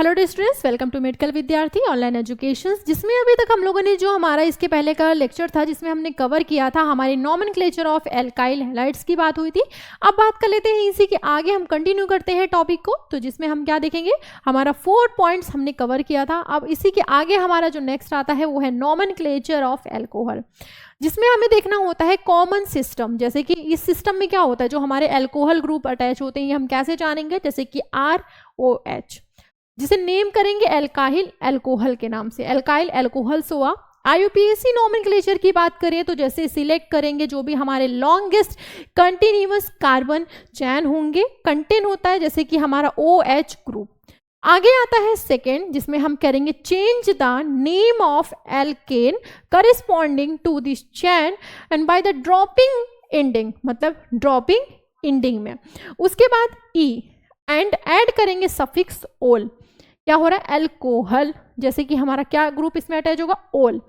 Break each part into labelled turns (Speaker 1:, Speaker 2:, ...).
Speaker 1: Hello students, welcome to medical Vidyarthi online education, जिसमें अभी तक हम लोगों ने जो हमारा इसके पहले का लेक्चर था जिसमें हमने कवर किया था हमारे नॉमेनक्लेचर ऑफ एल्काइल हैलाइड्स की बात हुई थी। अब बात कर लेते हैं इसी के आगे, हम कंटिन्यू करते हैं टॉपिक को। तो जिसमें हम क्या देखेंगे, हमारा 4 पॉइंट्स हमने कवर किया था। अब इसी के आगे हमारा जो नेक्स्ट आता है वो है नॉमेनक्लेचर ऑफ एल्कोहल, जिसमें हमें देखना होता है कॉमन सिस्टम। जैसे कि इस सिस्टम में क्या होता है, जो हमारे एल्कोहल ग्रुप अटैच होते हैं ये हम कैसे जानेंगे, जैसे कि ROH, जिसे नेम करेंगे एल्काइल एल्कोहल के नाम से, एल्काइल एल्कोहल सोआ। IUPAC नॉमेनक्लेचर की बात करें तो जैसे सिलेक्ट करेंगे जो भी हमारे लॉन्गेस्ट कंटिन्यूअस कार्बन चैन होंगे, कंटेन होता है जैसे कि हमारा OH ग्रुप। आगे आता है सेकेंड, जिसमें हम करेंगे change the name of alkane corresponding to this chain and by the dropping ending, मतलब ड्रॉपिंग एंडिंग में। उसके बाद E एंड ऐड करेंगे सफिक्स ओल, क्या हो रहा है, एल्कोहल, जैसे कि हमारा क्या ग्रुप इसमें अटैच होगा, ओल।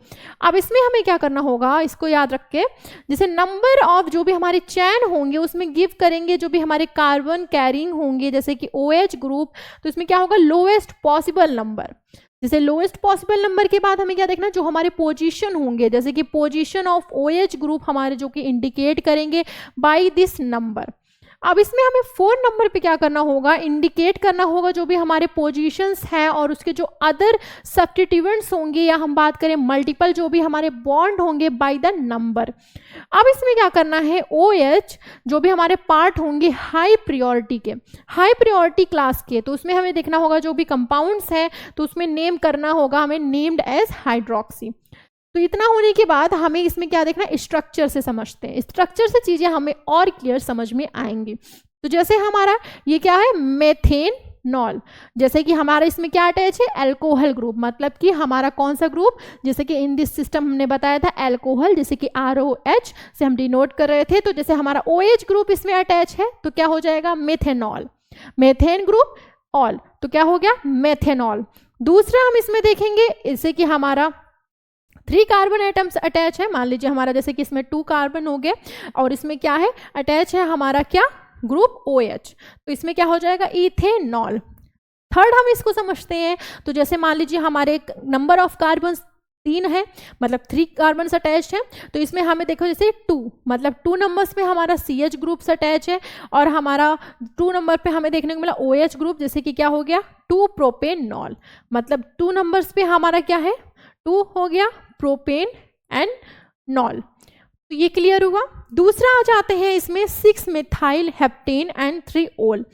Speaker 1: अब इसमें हमें क्या करना होगा, इसको याद रख के, जैसे नंबर ऑफ जो भी हमारे चैन होंगे उसमें गिव करेंगे जो भी हमारे कार्बन कैरिंग होंगे, जैसे कि OH ग्रुप, तो इसमें क्या होगा, लोएस्ट पॉसिबल नंबर। जैसे लोएस्ट पॉसिबल नंबर के बाद हमें क्या देखना, जो हमारे पोजीशन होंगे, जैसे कि पोजीशन ऑफ OH ग्रुप हमारे जो कि इंडिकेट करेंगे बाय दिस नंबर। अब इसमें हमें 4 नंबर पे क्या करना होगा, इंडिकेट करना होगा जो भी हमारे पोजीशंस हैं और उसके जो अदर सब्स्टिट्यूएंट्स होंगे, या हम बात करें मल्टीपल जो भी हमारे बॉन्ड होंगे, बाय द नंबर। अब इसमें क्या करना है, OH जो भी हमारे पार्ट होंगे हाई प्रायोरिटी के, हाई प्रायोरिटी क्लास के, तो उसमें हमें देखना होगा जो भी कंपाउंड्स हैं तो उसमें नेम करना होगा हमें, नेम्ड एज हाइड्रोक्सी। तो इतना होने के बाद हमें इसमें क्या देखना है, स्ट्रक्चर से समझते हैं, स्ट्रक्चर से चीजें हमें और क्लियर समझ में आएंगी। तो जैसे हमारा ये क्या है, मेथेनॉल, जैसे कि हमारा इसमें क्या अटैच है, एल्कोहल ग्रुप, मतलब कि हमारा कौन सा ग्रुप, जैसे कि इन दिस सिस्टम हमने बताया था एल्कोहल, जैसे कि ROH से हम डिनोट कर रहे थे। तो जैसे हमारा OH ग्रुप इसमें अटैच है तो क्या हो जाएगा, मेथेनॉल, मेथेन ग्रुप ऑल, तो क्या हो गया, मेथेनॉल। दूसरा हम इसमें देखेंगे इसे कि हमारा 3 कार्बन एटम्स अटैच है, मान लीजिए हमारा जैसे कि इसमें 2 कार्बन हो गए और इसमें क्या है अटैच है हमारा क्या, ग्रुप OH, तो इसमें क्या हो जाएगा, इथेनॉल। थर्ड हम इसको समझते हैं, तो जैसे मान लीजिए हमारे नंबर ऑफ कार्बन 3 है, मतलब 3 कार्बन अटैच है, तो इसमें हमें देखो जैसे 2, मतलब 2 नंबर्स पे हमारा CH ग्रुप अटैच है और हमारा 2 नंबर पे हमें देखने को मिला OH ग्रुप, जैसे कि क्या हो गया, 2 प्रोपेनॉल, मतलब 2 नंबर्स पे हमारा क्या है, 2 हो गया प्रोपेन एंड नॉल। तो ये क्लियर हुआ। दूसरा आ जाते हैं इसमें 6 मिथाइल हेप्टेन एंड 3 ओल।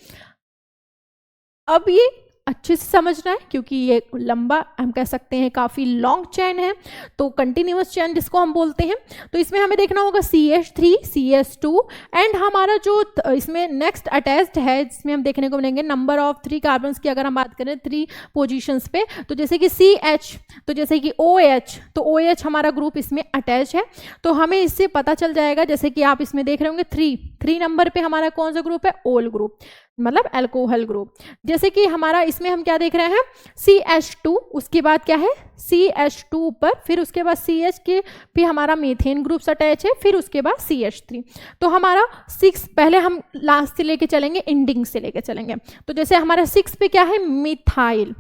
Speaker 1: अब ये अच्छे से समझना है क्योंकि ये लंबा, हम कह सकते हैं काफ़ी लॉन्ग चैन है, तो कंटिन्यूअस चैन जिसको हम बोलते हैं। तो इसमें हमें देखना होगा CH3 CH2 एंड हमारा जो इसमें नेक्स्ट अटैच्ड है, जिसमें हम देखने को मिलेंगे नंबर ऑफ 3 कार्बन्स की अगर हम बात करें 3 पोजीशंस पे, तो जैसे कि CH, तो जैसे कि OH, तो OH हमारा ग्रुप इसमें अटैच है। तो हमें इससे पता चल जाएगा, जैसे कि आप इसमें देख रहे होंगे 3 नंबर पे हमारा कौन सा ग्रुप है, ओल ग्रुप, मतलब एल्कोहल ग्रुप। जैसे कि हमारा इसमें हम क्या देख रहे हैं, CH2, उसके बाद क्या है, CH2 ऊपर, फिर उसके बाद CH के भी हमारा मीथेन ग्रुप अटैच है, फिर उसके बाद CH3। तो हमारा 6, पहले हम लास्ट से लेके चलेंगे, एंडिंग से लेके चलेंगे। तो जैसे हमारा 6 पे क्या है, मिथाइल,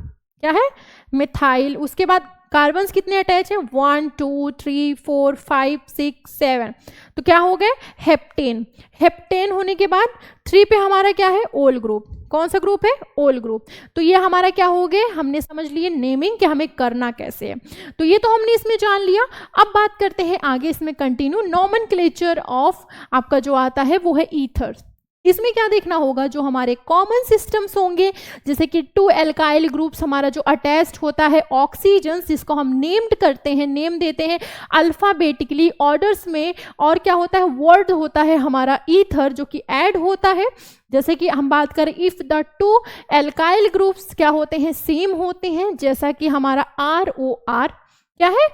Speaker 1: क्या है, मिथाइल। उसके बाद कार्बन्स कितने अटैच हैं, 1 2 3 4 5 6 7, तो क्या हो गए, हेप्टेन। हेप्टेन होने के बाद 3 पे हमारा क्या है, ओल ग्रुप, कौन सा ग्रुप है, ओल ग्रुप। तो ये हमारा क्या हो गए, हमने समझ लिए नेमिंग कि हमें करना कैसे है। तो ये तो हमने इसमें जान लिया। अब बात करते हैं आगे इसमें कंटिन्यू, नॉमेनक्लेचर ऑफ आपका जो आता है वो है ईथर्स। इसमें क्या देखना होगा, जो हमारे कॉमन सिस्टम्स होंगे, जैसे कि 2 एल्काइल ग्रुप्स हमारा जो अटैच्ड होता है ऑक्सीजन, जिसको हम नेम्ड करते हैं, नेम देते हैं अल्फाबेटिकली ऑर्डर्स में, और क्या होता है, वर्ड होता है हमारा ईथर जो कि ऐड होता है। जैसे कि हम बात करें, इफ द 2 एल्काइल ग्रुप्स क्या होते हैं, सेम होते हैं, जैसा कि हमारा ROR, क्या है,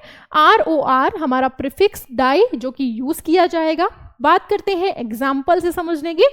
Speaker 1: ROR हमारा प्रीफिक्स डाई जो कि यूज किया जाएगा, बात करते हैं एग्जाम्पल से समझने की,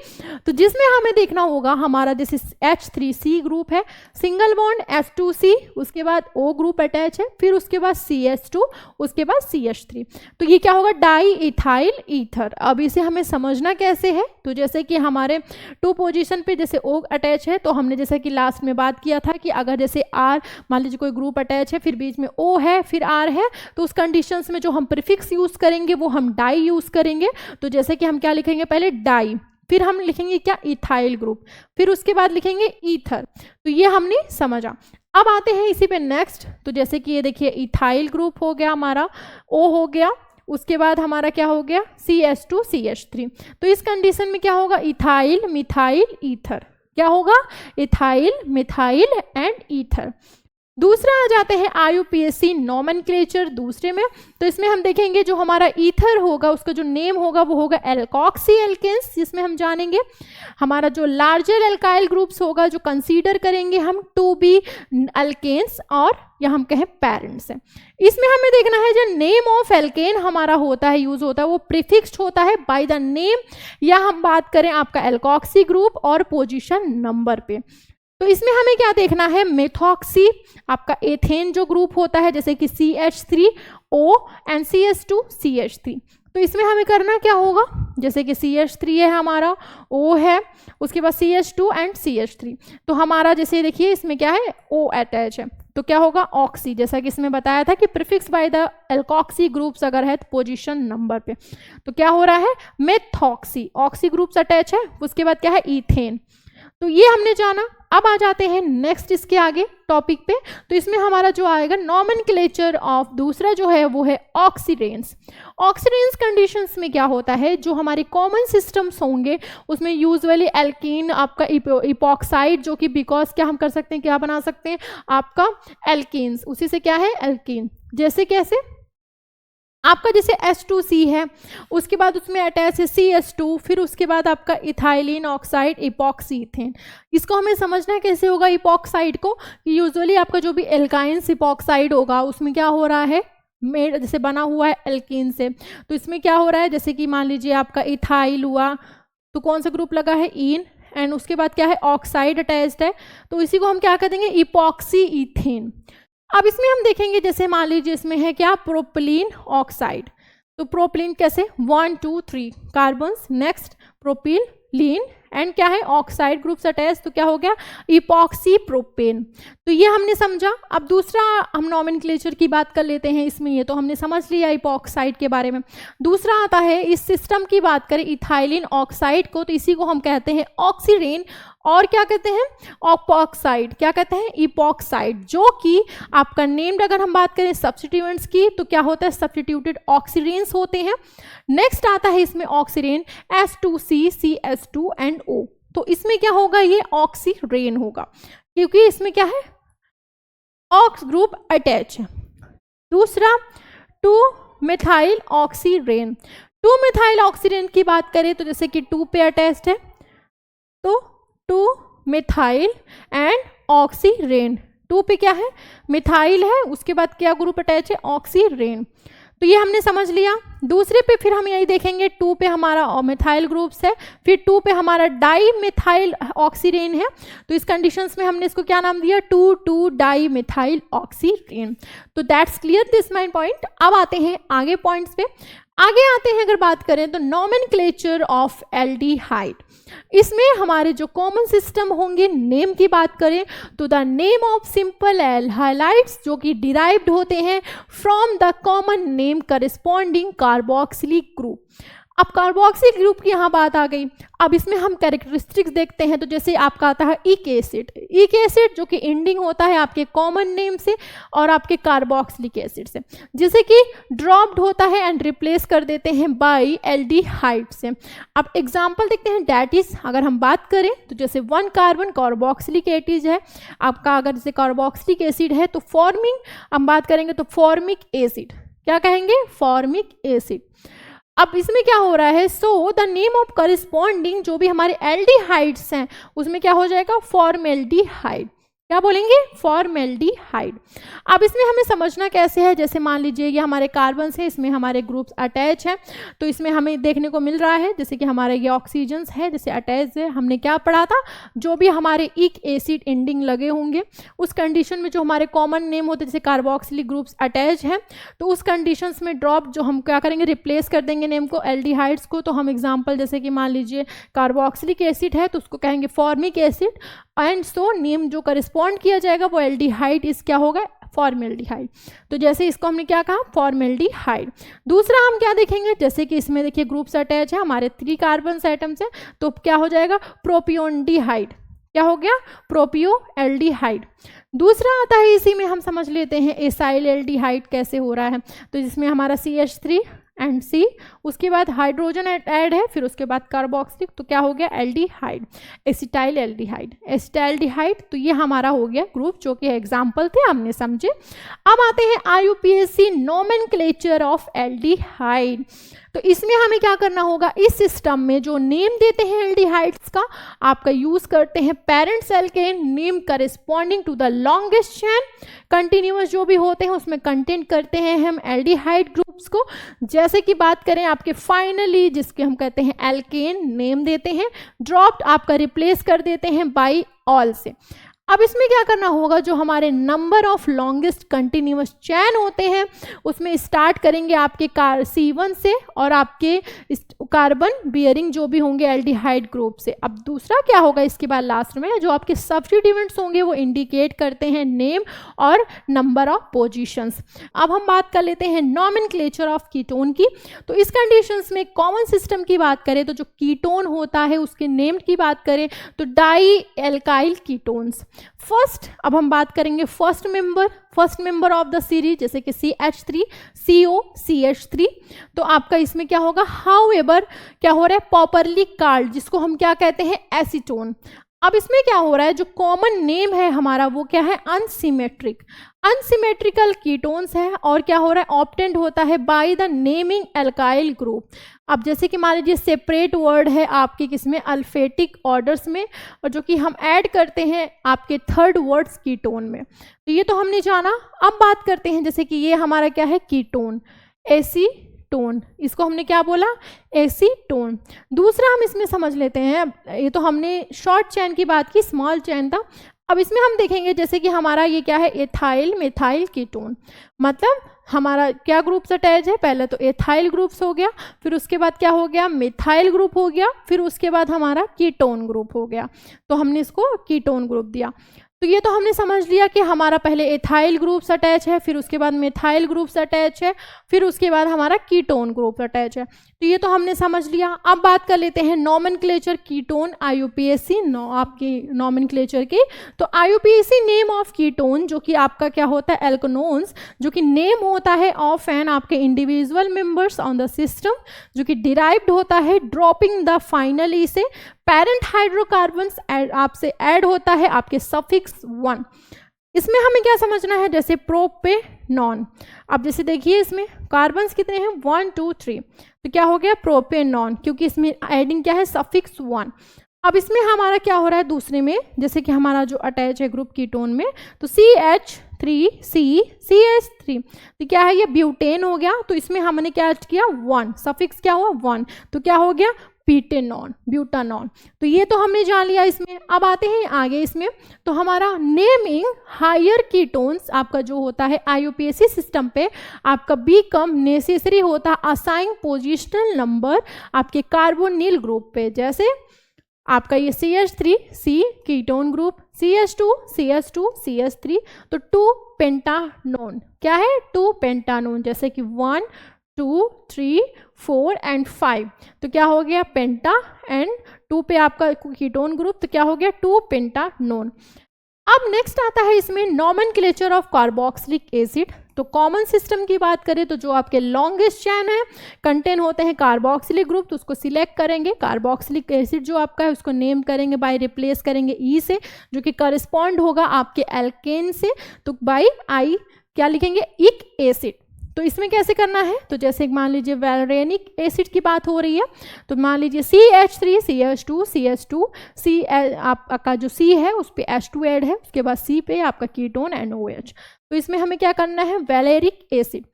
Speaker 1: तो जिसमें हमें देखना होगा हमारा जैसे H3C ग्रुप है, सिंगल बॉन्ड H2C, उसके बाद O ग्रुप अटैच है, फिर उसके बाद CH2, उसके बाद CH3, तो ये क्या होगा, डाई इथाइल ईथर। अब इसे हमें समझना कैसे है, तो जैसे कि हमारे 2 पोजीशन पे जैसे O अटैच है, तो हमने जैसे कि लास्ट में बात किया था कि अगर जैसे R मान लीजिए कोई ग्रुप अटैच है, फिर बीच में O है, फिर R है, तो उस कंडीशंस में जो हम प्रीफिक्स यूज करेंगे वो हम डाई यूज करेंगे। तो जैसे कि हम क्या लिखेंगे, पहले डाई, फिर हम लिखेंगे क्या, इथाइल ग्रुप, फिर उसके बाद लिखेंगे ईथर। तो ये हमने समझा। अब आते हैं इसी पे नेक्स्ट, तो जैसे कि ये देखिए इथाइल ग्रुप हो गया हमारा, O हो गया, उसके बाद हमारा क्या हो गया, CH2 CH3। तो इस कंडीशन में क्या होगा, इथाइल मिथाइल ईथर, क्या होगा, इथाइल मिथाइल एंड ईथर। दूसरा आ जाते हैं IUPAC नॉमेनक्लेचर दूसरे में, तो इसमें हम देखेंगे जो हमारा ईथर होगा उसका जो नेम होगा वो होगा एल्कॉक्सी एल्केन्स, जिसमें हम जानेंगे हमारा जो लार्जर एल्काइल ग्रुप्स होगा जो कंसीडर करेंगे हम टू बी एल्केन्स और या हम कहें पेरेंट्स हैं। इसमें हमें देखना है जो नेम ऑफ एल्केन हमारा होता है, यूज होता है, वो प्रीफिक्स्ड होता है बाय द नेम, या हम बात करें आपका एल्कॉक्सी ग्रुप और पोजीशन नंबर पे। तो इसमें हमें क्या देखना है, मेथॉक्सी आपका एथेन जो ग्रुप होता है जैसे कि CH3O एंड CH2 CH3। तो इसमें हमें करना क्या होगा, जैसे कि CH3 है हमारा, O है, उसके बाद CH2 एंड CH3, तो हमारा जैसे देखिए इसमें क्या है, O अटैच है, तो क्या होगा, ऑक्सी, जैसा कि इसमें बताया था कि prefix by the alkoxy groups अगर है तो पोजीशन नंबर पे, तो क्या हो रहा है, मेथॉक्सी, ऑक्सी ग्रुप्स अटैच है, उसके बाद क्या है, ईथेन। तो ये हमने जाना। अब आ जाते हैं नेक्स्ट इसके आगे टॉपिक पे, तो इसमें हमारा जो आएगा नॉमेनक्लेचर ऑफ दूसरा जो है वो है ऑक्सीडेंस। ऑक्सीडेंस कंडीशंस में क्या होता है, जो हमारे कॉमन सिस्टम्स होंगे उसमें यूजुअली एल्कीन आपका इपॉक्साइड, जो कि बिकॉज क्या हम कर सकते हैं, क्या बना सकते हैं आपका एल्कीन्स, उसी से क्या है एल्कीन, जैसे कैसे आपका जैसे H2C है, उसके बाद उसमें अटैच है CH2, फिर उसके बाद आपका इथाइलिन ऑक्साइड इपॉक्सी इथेन। इसको हमें समझना कैसे होगा इपॉक्साइड को, कि यूजुअली आपका जो भी एल्काइंस इपॉक्साइड होगा उसमें क्या हो रहा है, मेड जैसे बना हुआ है एल्कीन से, तो इसमें क्या हो रहा है, जैसे कि मान लीजिए आपका इथाइल हुआ, तो कौन सा ग्रुप लगा है, ईन, एंड उसके बाद क्या है, ऑक्साइड अटैच्ड है, तो इसी को हम क्या कर देंगे, इपॉक्सी इथेन। अब इसमें हम देखेंगे जैसे मान लीजिए इसमें है क्या, प्रोपिलीन ऑक्साइड, तो प्रोपिलीन कैसे 1 2 3 कार्बन्स, नेक्स्ट प्रोपिलीन एंड क्या है ऑक्साइड ग्रुप्स अटैच, तो क्या हो गया इपॉक्सी प्रोपेन। तो ये हमने समझा। अब दूसरा हम नॉमेनक्लेचर की बात कर लेते हैं इसमें, ये तो हमने समझ लिया इपॉक्साइड के बारे में। दूसरा आता है इस सिस्टम की बात करें इथाइलिन ऑक्साइड को, तो इसी को हम कहते हैं ऑक्सीडेन, और क्या कहते हैं ऑक्साइड, क्या कहते हैं इपॉक्साइड, जो कि आपका नेम्ड अगर हम बात करें सब्स्टिट्यूएंट्स की तो क्या होता है सब्स्टिट्यूटेड ऑक्सीडेंस होते हैं। नेक्स्ट आता है इसमें ऑक्सीडेन H2C CH2 एंड O, तो इसमें क्या होगा ये ऑक्सीडेन होगा क्योंकि इसमें क्या है ऑक्स ग्रुप अटैच है। दूसरा 2 मिथाइल ऑक्सीडेन, 2 मिथाइल ऑक्सीडेन की बात करें तो जैसे कि 2 पे अटैच्ड है तो 2 मिथाइल एंड ऑक्सीडेन, 2 पे क्या है मिथाइल है, उसके बाद क्या ग्रुप अटैच है ऑक्सीडेन, तो ये हमने समझ लिया। दूसरे पे फिर हम यही देखेंगे 2 पे हमारा मिथाइल ग्रुप्स है, फिर 2 पे हमारा डाई मिथाइल ऑक्सीडेन है, तो इस कंडीशंस में हमने इसको क्या नाम दिया 2 डाई मिथाइल ऑक्सीडेन। तो that's clear this main point. अब आते हैं आगे पॉइंट्स पे। आगे आते हैं अगर बात करें तो नॉमेनक्लेचर ऑफ एल्डिहाइड, इसमें हमारे जो कॉमन सिस्टम होंगे नेम की बात करें तो द नेम ऑफ सिंपल एल्हाइड्स जो कि डिराइव्ड होते हैं from the common name corresponding carboxylic group. अब कार्बोक्सिल ग्रुप की यहाँ बात आ गई। अब इसमें हम कैरेक्टरिस्टिक्स देखते हैं, तो जैसे आपका आता है इक एसिड जो कि एंडिंग होता है आपके कॉमन नेम से और आपके कार्बोक्सिलिक एसिड से, जैसे कि ड्रॉप्ड होता है एंड रिप्लेस कर देते हैं बाय एल्डिहाइड से। अब एग्जांपल देखते हैं, दैट इज अगर हम बात करें तो जैसे 1 कार्बन कार्बोक्सिलिक एसिड है आपका, अगर जैसे कार्बोक्सिलिक एसिड है तो फॉर्मिंग हम बात करेंगे तो फॉर्मिक एसिड, क्या कहेंगे फॉर्मिक एसिड। अब इसमें क्या हो रहा है, so the name of corresponding जो भी हमारे एल्डिहाइड्स हैं उसमें क्या हो जाएगा फॉर्मेल्डिहाइड, क्या बोलेंगे, फॉर्मेल्डिहाइड। अब इसमें हमें समझना कैसे है, जैसे मान लीजिए ये हमारे कार्बन्स है, इसमें हमारे ग्रुप्स अटैच हैं, तो इसमें हमें देखने को मिल रहा है जैसे कि हमारे ये ऑक्सीजन्स है जैसे अटैच है। हमने क्या पढ़ा था, जो भी हमारे इक एसिड एंडिंग लगे होंगे उस कंडीशन में जो हमारे कॉमन नेम होते हैं जैसे कार्बोक्सिलिक ग्रुप्स अटैच हैं, तो उस कंडीशंस में ड्रॉप जो हम क्या करेंगे, रिप्लेस कर देंगे नेम को एल्डिहाइड्स को। तो हम एग्जांपल जैसे कि मान लीजिए कार्बोक्सिलिक एसिड है तो उसको कहेंगे formic acid, and so name जो करिस्पॉन्ड किया जाएगा वो एल्डिहाइड इस क्या होगा, फॉर्मेल्डिहाइड। तो जैसे इसको हमने क्या कहा, फॉर्मेल्डिहाइड। दूसरा हम क्या देखेंगे, जैसे कि इसमें देखिए ग्रुप्स अटैच है, हमारे 3 कार्बन एटम्स है, तो क्या हो जाएगा, प्रोपियोनडिहाइड। क्या हो गया, प्रोपियोएल्डिहाइड। दूसरा आता है इसी में हम समझ लेते हैं एसाइल एल्डिहाइड कैसे हो रहा है। तो जिसमें हमारा CH3 एंड C, उसके बाद हाइड्रोजन ऐड है, फिर उसके बाद कार्बोक्सिलिक, तो क्या हो गया, एल्डिहाइड, एसिटाइल एल्डिहाइड, एसिटाइल्डिहाइड। तो ये हमारा हो गया ग्रुप जो कि एग्जाम्पल थे, हमने समझे। अब आते हैं IUPAC नोमेनक्लेचर ऑफ एल्डिहाइड। तो इसमें हमें क्या करना होगा, इस सिस्टम में जो नेम देते हैं एल्डिहाइड्स का, आपका यूज करते हैं पेरेंट सेल के name corresponding to the longest chain, continuous जो भी होते हैं उसमें कंटेंट करते हैं हम एल्डिहाइड ग्रुप्स को। जैसे कि बात करें आपके फाइनली जिसके हम कहते हैं एल्केन नेम देते हैं, ड्रॉप्ड आपका रिप्लेस कर देते हैं बाई ऑल से। अब इसमें क्या करना होगा, जो हमारे नंबर ऑफ लॉन्गेस्ट कंटिन्यूअस चैन होते हैं उसमें स्टार्ट करेंगे आपके C1 से और आपके कार्बन बियरिंग जो भी होंगे एल्डिहाइड ग्रुप से। अब दूसरा क्या होगा इसके बाद लास्ट में, जो आपके सब्स्टिट्यूएंट्स होंगे वो इंडिकेट करते हैं नेम और नंबर ऑफ पोजीशंस। अब हम बात कर लेते हैं नोमेनक्लेचर ऑफ कीटोन की। तो इस कंडीशंस में कॉमन सिस्टम की बात करें तो जो कीटोन होता है उसके नेम की बात करें तो डाई एल्काइल कीटोन्स फर्स्ट। अब हम बात करेंगे first member of the series जैसे कि CH3 CO CH3। तो आपका इसमें क्या होगा, हाउएवर क्या हो रहा है, प्रॉपरली कार्ड, जिसको हम क्या कहते हैं, एसीटोन। अब इसमें क्या हो रहा है, जो कॉमन नेम है हमारा वो क्या है, अनसिमेट्रिकल कीटोन्स है, और क्या हो रहा है, ऑब्टेन्ड होता है by the naming alkyl group. अब जैसे कि मान लीजिए सेपरेट वर्ड है आपके किसमें, अल्फेटिक ऑर्डर्स में, और जो कि हम ऐड करते हैं आपके थर्ड वर्ड्स कीटोन में। तो ये तो हमने जाना। अब बात करते हैं जैसे कि ये हमारा क्या है, कीटोन, एसीटोन, इसको हमने क्या बोला, एसीटोन। दूसरा हम इसमें समझ लेते हैं, ये तो हमने शॉर्ट चैन की बात की, स्मॉल चैन था। अब इसमें हम देखेंगे जैसे कि हमारा ये क्या है, एथाइल मेथाइल कीटोन, मतलब हमारा क्या ग्रुप्स अटैच है, पहले तो एथाइल ग्रुप्स हो गया, फिर उसके बाद क्या हो गया, मेथाइल ग्रुप हो गया, फिर उसके बाद हमारा कीटोन ग्रुप हो गया। तो हमने इसको कीटोन ग्रुप दिया। तो ये तो हमने समझ लिया कि हमारा पहले एथाइल ग्रुप्स अटैच है, फिर उसके बाद मेथाइल ग्रुप्स अटैच है, फिर उसके बाद हमारा कीटोन ग्रुप अटैच है। तो ये तो हमने समझ लिया। अब बात कर लेते हैं नोमेनक्लेचर कीटोन IUPAC आपकी नोमेनक्लेचर की। तो IUPAC नेम ऑफ कीटोन जो कि आपका क्या होता है, एल्कनोन्स, जो कि नेम होता है ऑफ एन आपके individual members on the system, जो कि डिराइव्ड होता है ड्रॉपिंग द फाइनली से पेरेंट हाइड्रोकार्बन्स आपसे ऐड होता है आपके सफिक्स 1। इसमें हमें क्या समझना है, जैसे प्रोपेनॉन। अब जैसे देखिए इसमें कार्बन्स कितने हैं, 1 2 3, तो क्या हो गया, प्रोपेनॉन, क्योंकि इसमें एडिंग क्या है, सफिक्स 1। अब इसमें हमारा क्या हो रहा है दूसरे में, जैसे कि हमारा जो अटैच है ग्रुप कीटोन में, तो CH3 तो क्या है, ये ब्यूटेन हो गया। तो इसमें हमने क्या ऐड किया, 1, सफिक्स क्या हुआ, 1, तो क्या हो गया, ब्यूटानॉन। तो ये तो हमने जान लिया इसमें। अब आते हैं आगे इसमें, तो हमारा नेमिंग हायर कीटोन्स आपका जो होता है IUPAC सिस्टम पे आपका बीकम नेसेसरी होता असाइन पोजिशनल नंबर आपके कार्बोनिल ग्रुप पे। जैसे आपका ये CH3 C ketone group, CH2 तो 2 पेंटानोन, क्या है, 2 पेंटानोन, जैसे कि 1 2 3 4 एंड 5, तो क्या हो गया, पेंटा, एंड 2 पे आपका कीटोन ग्रुप, तो क्या हो गया, 2 पेंटानोन। अब नेक्स्ट आता है इसमें नोमेनक्लेचर ऑफ कार्बोक्सिलिक एसिड। तो कॉमन सिस्टम की बात करें तो जो आपके लॉन्गेस्ट चैन है कंटेन होते हैं कार्बोक्सिलिक ग्रुप, तो उसको सिलेक्ट करेंगे। कार्बोक्सिलिक एसिड जो आपका है उसको नेम करेंगे बाय रिप्लेस करेंगे ई से, जो कि करस्पॉन्ड होगा आपके एल्केन से, तो बाय आई क्या लिखेंगे, इक एसिड, तो इसमें कैसे करना है, तो जैसे मान लीजिए वैलेनिक एसिड की बात हो रही है, तो मान लीजिए CH3 CH2 CH2 C आपका जो C है उस पर H2 ऐड है, उसके बाद C पे आपका कीटोन NOH। तो इसमें हमें क्या करना है, वैलेरिक एसिड।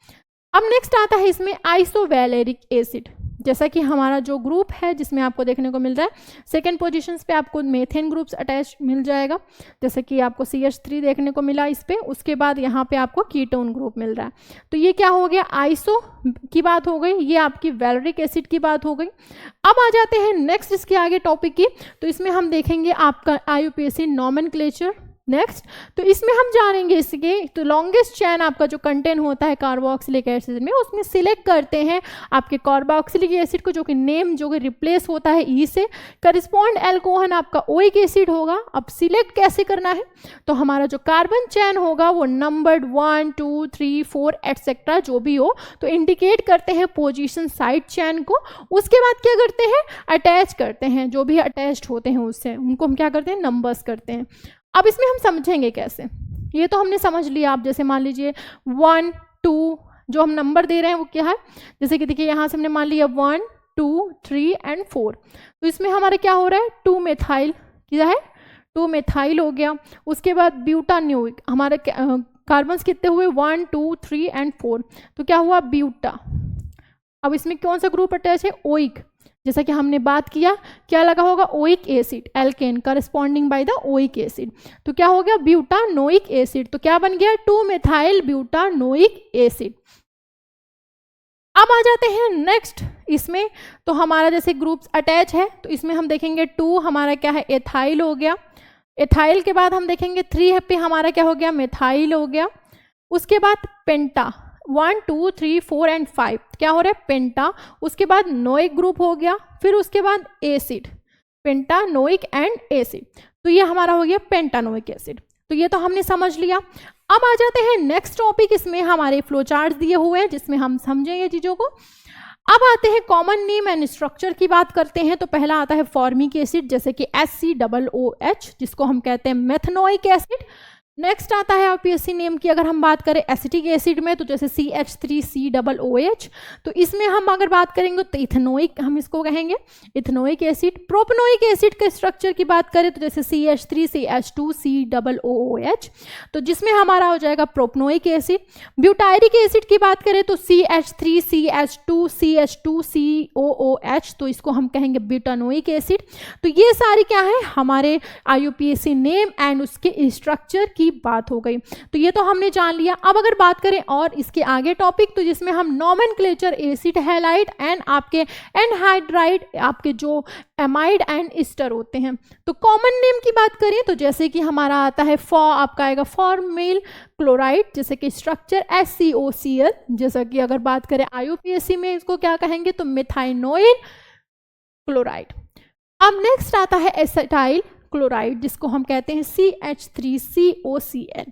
Speaker 1: अब नेक्स्ट आता है इसमें आइसोवैलेरिक एसिड। जैसा कि हमारा जो ग्रुप है जिसमें आपको देखने को मिल रहा है सेकेंड पोजीशंस पे आपको मेथेन ग्रुप्स अटैच मिल जाएगा, जैसे कि आपको CH3 देखने को मिला इस पे, उसके बाद यहाँ पे आपको कीटोन ग्रुप मिल रहा है। तो ये क्या हो गया, आइसो की बात हो गई, ये आपकी वैलेरिक एसिड की बात हो गई। अब आ जाते हैं नेक्स्ट इसके आगे टॉपिक की, तो इसमें हम देखेंगे आपका IUPAC नॉमेनक्लेचर। नेक्स्ट तो इसमें हम जानेंगे इसके, तो लॉन्गेस्ट चैन आपका जो कंटेन होता है कार्बोक्सिलिक एसिड में, उसमें सिलेक्ट करते हैं आपके कार्बोक्सिलिक एसिड को, जो कि नेम जो कि रिप्लेस होता है ई से, करिस्पॉन्ड एल्कोहल आपका ओइक एसिड होगा। अब सिलेक्ट कैसे करना है, तो हमारा जो कार्बन चैन होगा वो नंबर्ड 1 2 3 4 एटसेट्रा जो भी हो, तो इंडिकेट करते हैं पोजीशन साइड चैन को। उसके बाद क्या करते हैं, अटैच करते हैं, जो भी अटैच्ड होते हैं उससे उनको हम क्या करते हैं, नंबर्स करते हैं। अब इसमें हम समझेंगे कैसे, ये तो हमने समझ लिया। आप जैसे मान लीजिए 1 2 जो हम नंबर दे रहे हैं वो क्या है, जैसे कि देखिए यहाँ से हमने मान लिया 1 2 3 एंड 4, तो इसमें हमारा क्या हो रहा है, 2 मेथाइल क्या है, 2 मेथाइल हो गया। उसके बाद ब्यूटान्यूइक, हमारे कार्बन्स कितने हुए 1 2 3 एंड 4, तो क्या हुआ ब्यूटा। अब इसमें कौन सा ग्रुप अटैच है, ओइक, जैसा कि हमने बात किया क्या लगा होगा, oic acid, alkane corresponding by the oic acid, तो क्या हो गया ब्यूटानोइक एसिड। तो क्या बन गया, 2 मेथाइल ब्यूटानोइक एसिड। अब आ जाते हैं नेक्स्ट इसमें, तो हमारा जैसे ग्रुप्स अटैच है, तो इसमें हम देखेंगे 2 हमारा क्या है, एथाइल हो गया। एथाइल के बाद हम देखेंगे 3 पे हमारा क्या हो गया, मेथाइल हो गया। उसके बाद पेंटा 1 2 3 4 एंड 5 क्या हो रहा है, पेंटा। उसके बाद नोइक ग्रुप हो गया, फिर उसके बाद एसिड, पेंटानोइक एंड एसिड, तो ये हमारा हो गया पेंटानोइक एसिड। तो ये तो हमने समझ लिया। अब आ जाते हैं नेक्स्ट टॉपिक, इसमें हमारे फ्लो चार्ट दिए हुए हैं जिसमें हम समझेंगे चीज़ों को। अब आते हैं कॉमन नेम एंड स्ट्रक्चर की बात करते हैं, तो पहला आता है फॉर्मिक एसिड, जैसे कि HCOOH जिसको हम कहते हैं मेथनोइक एसिड। नेक्स्ट आता है IUPAC नेम की अगर हम बात करें एसिटिक एसिड में, तो जैसे CH3COOH, तो इसमें हम अगर बात करेंगे तो इथेनोइक हम इसको कहेंगे, इथेनोइक एसिड। प्रोपनोइक एसिड के स्ट्रक्चर की बात करें तो जैसे CH3CH2COOH, तो जिसमें हमारा हो जाएगा प्रोपनोइक एसिड। ब्यूटायरिक एसिड की बात करें तो CH3CH2CH2COOH, तो इसको हम कहेंगे ब्यूटानोइक एसिड। तो ये सारी क्या है हमारे IUPAC नेम एंड उसके स्ट्रक्चर की बात हो गई। तो ये तो हमने जान लिया। अब अगर बात करें और इसके आगे टॉपिक, तो जिसमें हम नॉमेनक्लेचर एसिड हैलाइड एंड आपके एनहाइड्राइड, आपके जो एमाइड एंड ईस्टर होते हैं। तो कॉमन नेम की बात करें तो जैसे कि हमारा आता है आपका आएगा फॉर्मिल क्लोराइड, जैसे कि स्ट्रक्चर SCOCl, जैसा कि अगर बात करें IUPAC में इसको क्या कहेंगे, तो मिथाइनोइल क्लोराइड। अब नेक्स्ट आता है एसिटाइल क्लोराइड, जिसको हम कहते हैं CH3COCl,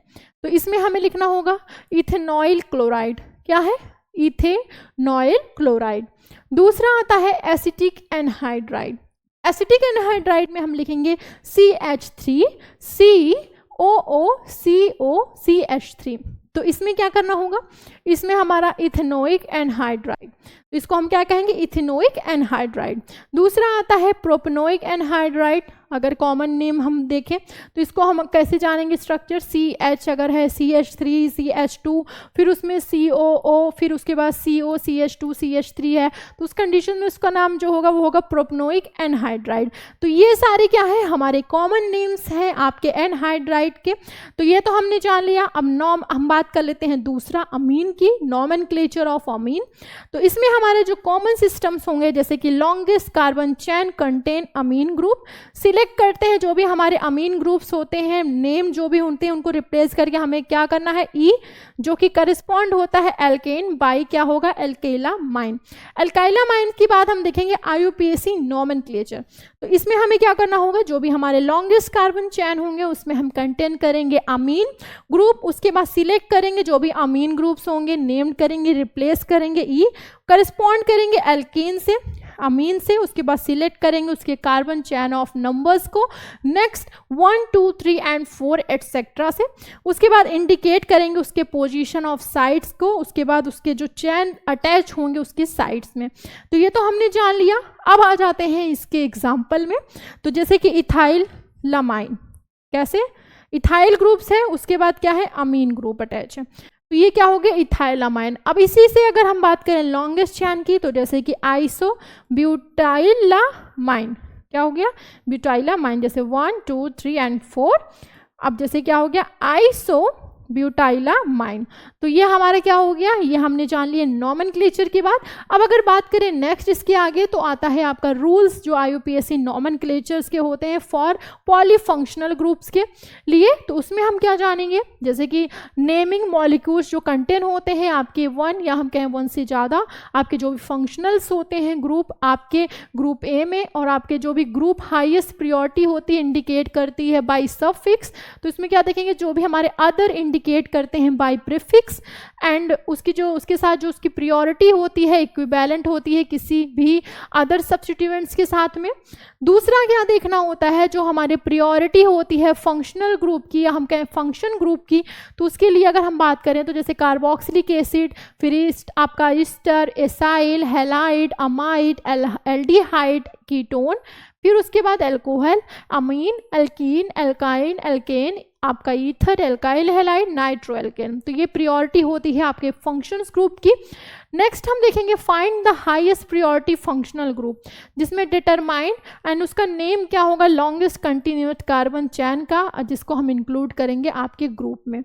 Speaker 1: तो इसमें हमें लिखना होगा इथेनॉइल क्लोराइड, क्या है, इथेनॉइल क्लोराइड। दूसरा आता है एसिटिक एनहाइड्राइड, एसिटिक एनहाइड्राइड में हम लिखेंगे CH3COOCOCH3, तो इसमें क्या करना होगा, इसमें हमारा इथेनोइक एनहाइड्राइड, तो इसको हम क्या कहेंगे, इथेनोइक एनहाइड्राइड। दूसरा आता है प्रोपनोइक एनहाइड्राइड, अगर कॉमन नेम हम देखें तो इसको हम कैसे जानेंगे, स्ट्रक्चर CH अगर है CH3 CH2, फिर उसमें COO, फिर उसके बाद CO CH2 CH3 है, तो उस कंडीशन में उसका नाम जो होगा वो होगा प्रोपनोइक एनहाइड्राइड। तो ये सारे क्या है हमारे कॉमन नेम्स हैं आपके एनहाइड्राइड के। तो ये तो हमने जान लिया। अब हम बात कर लेते हैं दूसरा अमीन की, नॉमेनक्लेचर ऑफ अमीन। तो इसमें हमारे जो कॉमन सिस्टम्स होंगे, जैसे कि लॉन्गेस्ट कार्बन चैन कंटेन अमीन ग्रुप, सिलेक्ट करते हैं जो भी हमारे अमीन ग्रुप्स होते हैं, नेम जो भी होते हैं उनको रिप्लेस करके हमें क्या करना है, ई, जो कि करिस्पॉन्ड होता है एल्केन बाई क्या होगा, एल्केलामाइन। एल्केलामाइन की बात हम देखेंगे IUPAC नॉमेनक्लेचर। तो इसमें हमें क्या करना होगा, जो भी हमारे लॉन्गेस्ट कार्बन चैन होंगे उसमें हम कंटेन करेंगे अमीन ग्रुप, उसके बाद सिलेक्ट करेंगे जो भी अमीन ग्रुप्स होंगे, नेम्ड करेंगे, रिप्लेस करेंगे ई, करिस्पॉन्ड करेंगे एल्केन से, अमीन से, उसके बाद सिलेक्ट करेंगे उसके कार्बन चैन ऑफ नंबर्स को, नेक्स्ट 1 2 3 एंड 4 एटसेट्रा से, उसके बाद इंडिकेट करेंगे उसके पोजीशन ऑफ साइड्स को, उसके बाद उसके जो चैन अटैच होंगे उसके साइड्स में। तो ये तो हमने जान लिया। अब आ जाते हैं इसके एग्जाम्पल में। तो जैसे कि इथाइल लामाइन, कैसे इथाइल ग्रुप्स है, उसके बाद क्या है अमीन ग्रुप अटैच है, तो ये क्या हो गया इथाइलामाइन। अब इसी से अगर हम बात करें लॉन्गेस्ट चैन की, तो जैसे कि आइसो ब्यूटाइलामाइन, क्या हो गया ब्यूटाइलामाइन, जैसे 1 2 3 एंड 4। अब जैसे क्या हो गया आइसो ब्यूटाइलामाइन, तो ये हमारा क्या हो गया, ये हमने जान लिया नॉमेनक्लेचर की बात। अब अगर बात करें नेक्स्ट इसके आगे, तो आता है आपका रूल्स जो IUPAC नॉमेनक्लेचर्स के होते हैं फॉर पॉलीफंक्शनल ग्रुप्स के लिए। तो उसमें हम क्या जानेंगे, जैसे कि नेमिंग मॉलिक्यूल्स जो कंटेन होते हैं आपके 1 या हम कहें 1 से ज़्यादा आपके जो भी फंक्शनल्स होते हैं ग्रुप आपके ग्रुप ए में, और आपके जो भी ग्रुप हाईएस्ट प्रियोरिटी होती है इंडिकेट करती है बाई सफिक्स। तो इसमें क्या देखेंगे, जो भी हमारे अदर इंडिकेट करते हैं बाय प्रीफिक्स, एंड उसकी जो उसके साथ जो उसकी प्रियोरिटी होती है इक्विवेलेंट होती है किसी भी अदर सब्स्टिट्यूएंट्स के साथ में। दूसरा क्या देखना होता है, जो हमारे प्रियोरिटी होती है फंक्शनल ग्रुप की या हम कहें फंक्शन ग्रुप की, तो उसके लिए अगर हम बात करें तो जैसे कार्बोक्सिलिक एसिड, फिर आपका Easter, acyl, halide, amide, aldehyde, ketone, फिर उसके बाद एल्कोहल, अमीन, एल्कीन, एल्काइन, एल्केन, आपका ether, alkyl halide, nitro alkene. तो ये प्रियोरिटी होती है आपके फंक्शंस ग्रुप की। नेक्स्ट हम देखेंगे find the highest priority functional group, जिसमें डिटरमाइन एंड उसका नेम क्या होगा लॉन्गेस्ट कंटिन्यूस कार्बन चैन का, जिसको हम इंक्लूड करेंगे आपके ग्रुप में।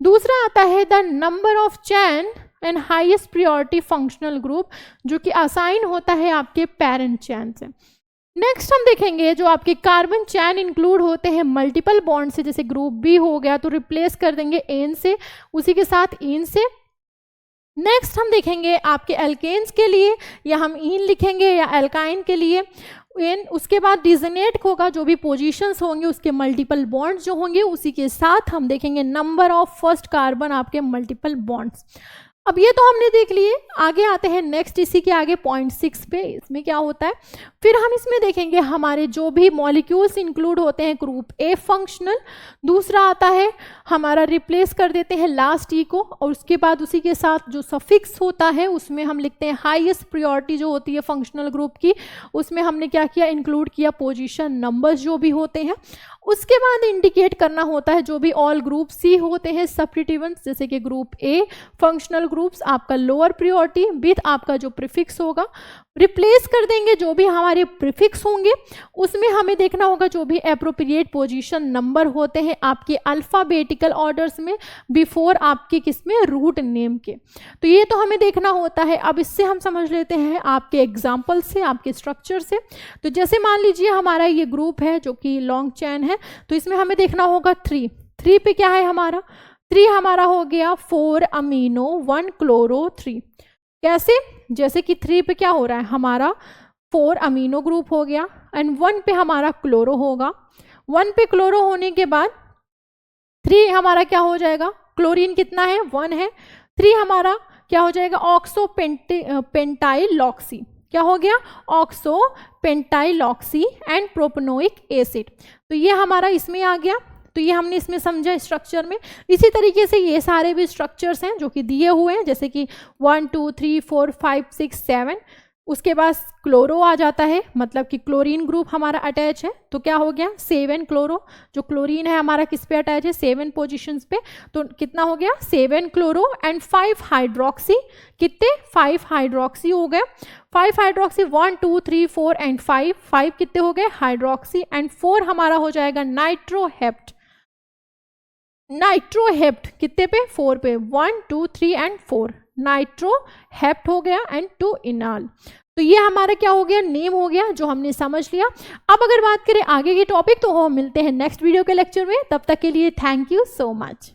Speaker 1: दूसरा आता है the number of chain and highest priority functional group, जो कि असाइन होता है आपके पेरेंट चैन से। नेक्स्ट हम देखेंगे जो आपके कार्बन चैन इंक्लूड होते हैं मल्टीपल बॉन्ड से, जैसे ग्रुप बी हो गया तो रिप्लेस कर देंगे एन से, उसी के साथ इन से। नेक्स्ट हम देखेंगे आपके एल्केन्स के लिए या हम इन लिखेंगे या एल्काइन के लिए एन, उसके बाद डिजनेट होगा जो भी पोजीशंस होंगे उसके मल्टीपल बॉन्ड्स जो होंगे उसी के साथ हम देखेंगे नंबर ऑफ फर्स्ट कार्बन आपके मल्टीपल बॉन्ड्स। अब ये तो हमने देख लिए, आगे आते हैं नेक्स्ट इसी के आगे पॉइंट 6 पे। इसमें क्या होता है, फिर हम इसमें देखेंगे हमारे जो भी मॉलिक्यूल्स इंक्लूड होते हैं ग्रुप ए फंक्शनल। दूसरा आता है हमारा रिप्लेस कर देते हैं लास्ट ई को, और उसके बाद उसी के साथ जो सफिक्स होता है उसमें हम लिखते हैं हाईएस्ट प्रियोरिटी जो होती है फंक्शनल ग्रुप की, उसमें हमने क्या किया इंक्लूड किया पोजीशन नंबर्स जो भी होते हैं। उसके बाद इंडिकेट करना होता है जो भी ऑल ग्रुप सी होते हैं सब्स्टिट्यूएंट्स, जैसे कि ग्रुप ए फंक्शनल ग्रुप्स आपका लोअर प्रियोरिटी विथ आपका जो प्रीफिक्स होगा, रिप्लेस कर देंगे जो भी हमारे प्रीफिक्स होंगे। उसमें हमें देखना होगा जो भी एप्रोप्रिएट पोजीशन नंबर होते हैं आपके अल्फ़ाबेटिकल ऑर्डर्स में बिफोर आपके किसमें रूट नेम के। तो ये तो हमें देखना होता है। अब इससे हम समझ लेते हैं आपके एग्जाम्पल से, आपके स्ट्रक्चर से। तो जैसे मान लीजिए हमारा ये ग्रुप है जो कि लॉन्ग चैन है, तो इसमें हमें देखना होगा 3 पे क्या है हमारा 3 हमारा हो गया 4 अमीनो 1 क्लोरो 3। कैसे, जैसे कि 3 पे क्या हो रहा है हमारा 4 अमीनो ग्रुप हो गया एंड 1 पे हमारा क्लोरो होगा। 1 पे क्लोरो होने के बाद 3 हमारा क्या हो जाएगा, क्लोरीन कितना है 1 है, 3 हमारा क्या हो जाएगा ऑक्सो पेंटाइलॉक्सी, क्या हो गया ऑक्सो पेंटाइलॉक्सी एंड प्रोपनोइक एसिड। तो ये हमारा इसमें आ गया। तो ये हमने इसमें समझा स्ट्रक्चर में। इसी तरीके से ये सारे भी स्ट्रक्चर्स हैं जो कि दिए हुए हैं, जैसे कि 1 2 3 4 5 6 7। उसके बाद क्लोरो आ जाता है, मतलब कि क्लोरीन ग्रुप हमारा अटैच है, तो क्या हो गया 7 क्लोरो। जो क्लोरीन है हमारा किस पे अटैच है 7 पोजीशंस पे, तो कितना हो गया 7 क्लोरो एंड 5 हाइड्रोक्सी। कितने 5 हाइड्रोक्सी हो गए, 5 हाइड्रोक्सी 1 2 3 4 एंड 5 कितने हो गए हाइड्रोक्सी एंड 4 हमारा हो जाएगा नाइट्रोहेप्ट। नाइट्रोहेप्ट कितने पे 4 पे 1 2 3 एंड 4 नाइट्रोहेप्ट हो गया एंड 2 इनाल। तो ये हमारा क्या हो गया नेम हो गया जो हमने समझ लिया। अब अगर बात करें आगे के टॉपिक, तो हम मिलते हैं नेक्स्ट वीडियो के लेक्चर में। तब तक के लिए थैंक यू सो मच।